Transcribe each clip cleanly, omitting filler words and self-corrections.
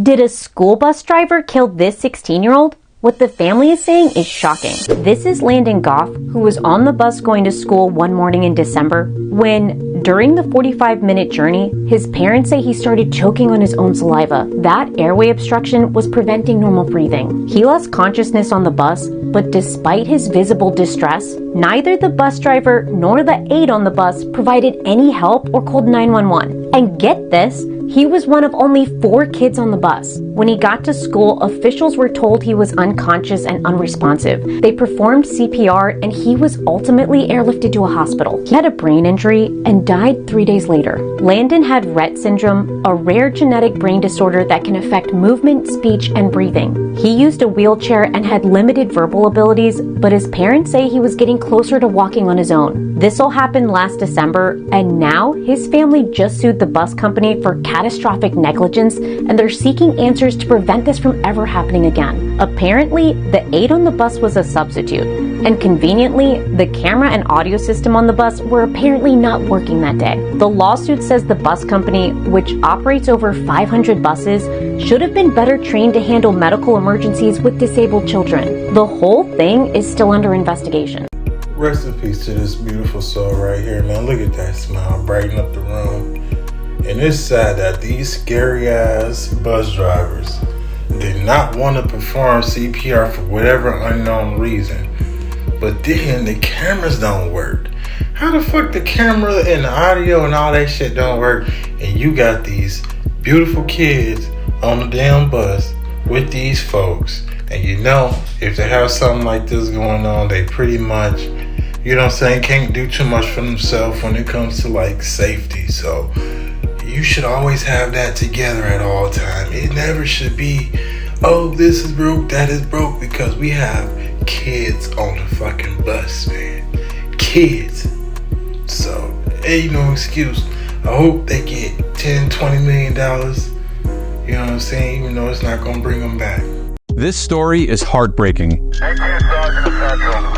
Did a school bus driver kill this 16-year-old? What the family is saying is shocking. This is Landon Goff, who was on the bus going to school one morning in December when, during the 45-minute journey, his parents say he started choking on his own saliva. That airway obstruction was preventing normal breathing. He lost consciousness on the bus, but despite his visible distress, neither the bus driver nor the aide on the bus provided any help or called 911. And get this, he was one of only 4 kids on the bus. When he got to school, officials were told he was unconscious and unresponsive. They performed CPR and he was ultimately airlifted to a hospital. He had a brain injury and died 3 days later. Landon had Rett syndrome, a rare genetic brain disorder that can affect movement, speech, and breathing. He used a wheelchair and had limited verbal abilities, but his parents say he was getting closer to walking on his own. This all happened last December, and now his family just sued the bus company for catastrophic negligence, and they're seeking answers to prevent this from ever happening again. Apparently, the aide on the bus was a substitute, and conveniently, the camera and audio system on the bus were apparently not working that day. The lawsuit says the bus company, which operates over 500 buses, should have been better trained to handle medical emergencies with disabled children. The whole thing is still under investigation. Rest in peace to this beautiful soul right here, man. Look at that smile, brighten up the room. And it's sad that these scary ass bus drivers did not want to perform CPR for whatever unknown reason. But then the cameras don't work. How the fuck the camera and the audio and all that shit don't work? And you got these beautiful kids on the damn bus with these folks. And you know, if they have something like this going on, they pretty much, you know what I'm saying, can't do too much for themselves when it comes to like safety. So you should always have that together at all times. It never should be, oh, this is broke, that is broke, because we have kids on the fucking bus, man. Kids. So, ain't no excuse. I hope they get $10-20 million. You know what I'm saying? Even though it's not going to bring them back. This story is heartbreaking.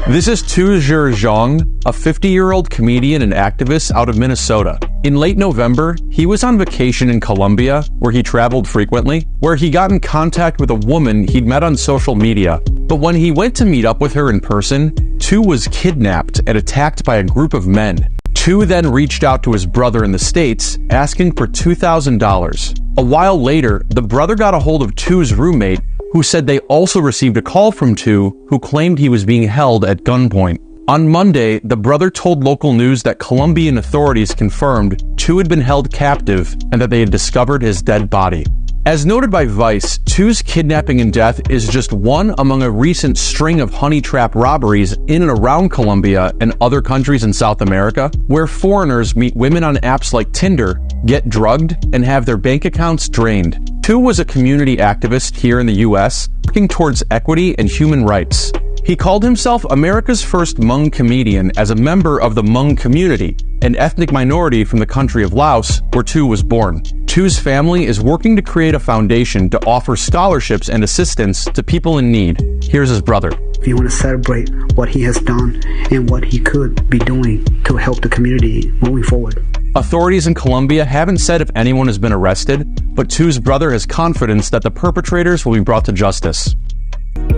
This is Tu Zhizhong, a 50-year-old comedian and activist out of Minnesota. In late November, he was on vacation in Colombia, where he traveled frequently, where he got in contact with a woman he'd met on social media. But when he went to meet up with her in person, Tu was kidnapped and attacked by a group of men. Tu then reached out to his brother in the States, asking for $2,000. A while later, the brother got a hold of Tu's roommate, who said they also received a call from Tu, who claimed he was being held at gunpoint. On Monday, the brother told local news that Colombian authorities confirmed Tu had been held captive and that they had discovered his dead body. As noted by Vice, Tu's kidnapping and death is just one among a recent string of honey trap robberies in and around Colombia and other countries in South America, where foreigners meet women on apps like Tinder, get drugged, and have their bank accounts drained. Tu was a community activist here in the US, working towards equity and human rights. He called himself America's first Hmong comedian as a member of the Hmong community, an ethnic minority from the country of Laos, where Tu was born. Tu's family is working to create a foundation to offer scholarships and assistance to people in need. Here's his brother. We want to celebrate what he has done and what he could be doing to help the community moving forward. Authorities in Colombia haven't said if anyone has been arrested, but Tu's brother has confidence that the perpetrators will be brought to justice.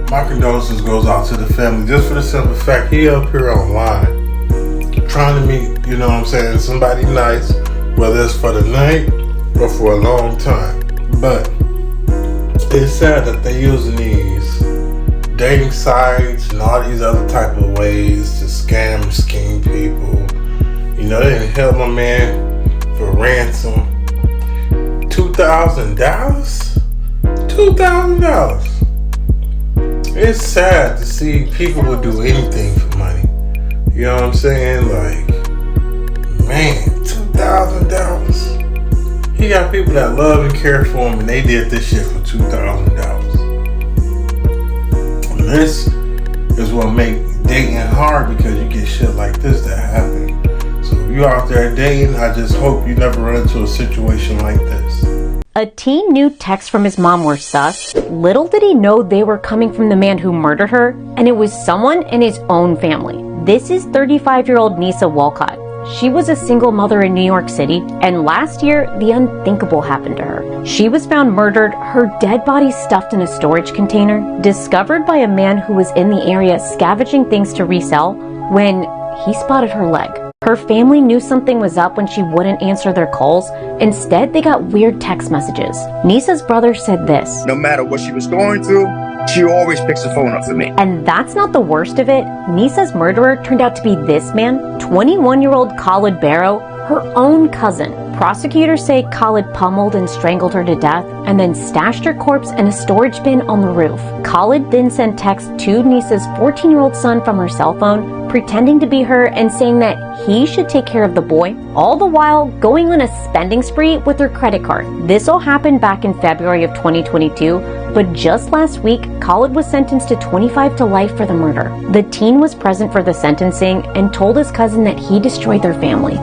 My condolences goes out to the family, just for the simple fact he up here online trying to meet, you know what I'm saying, somebody nice, whether it's for the night or for a long time. But it's sad that they're using these dating sites and all these other type of ways to scam and scheme people. You know, they didn't help my man for ransom. $2,000? $2,000. It's sad to see people would do anything for money. You know what I'm saying? Like, man, $2,000. He got people that love and care for him, and they did this shit for $2,000. And this is what make dating hard, because you get shit like this that happen. So if you out there dating, I just hope you never run into a situation like this. A teen knew texts from his mom were sus. Little did he know they were coming from the man who murdered her, and it was someone in his own family. This is 35-year-old Nisa Walcott. She was a single mother in New York City, and last year, the unthinkable happened to her. She was found murdered, her dead body stuffed in a storage container, discovered by a man who was in the area scavenging things to resell when he spotted her leg. Her family knew something was up when she wouldn't answer their calls. Instead, they got weird text messages. Nisa's brother said this: "No matter what she was going through, she always picks the phone up for me." And that's not the worst of it. Nisa's murderer turned out to be this man, 21-year-old Khalid Barrow, her own cousin. Prosecutors say Khalid pummeled and strangled her to death and then stashed her corpse in a storage bin on the roof. Khalid then sent texts to Nisa's 14-year-old son from her cell phone, pretending to be her and saying that he should take care of the boy, all the while going on a spending spree with her credit card. This all happened back in February of 2022, but just last week, Khalid was sentenced to 25 to life for the murder. The teen was present for the sentencing and told his cousin that he destroyed their family.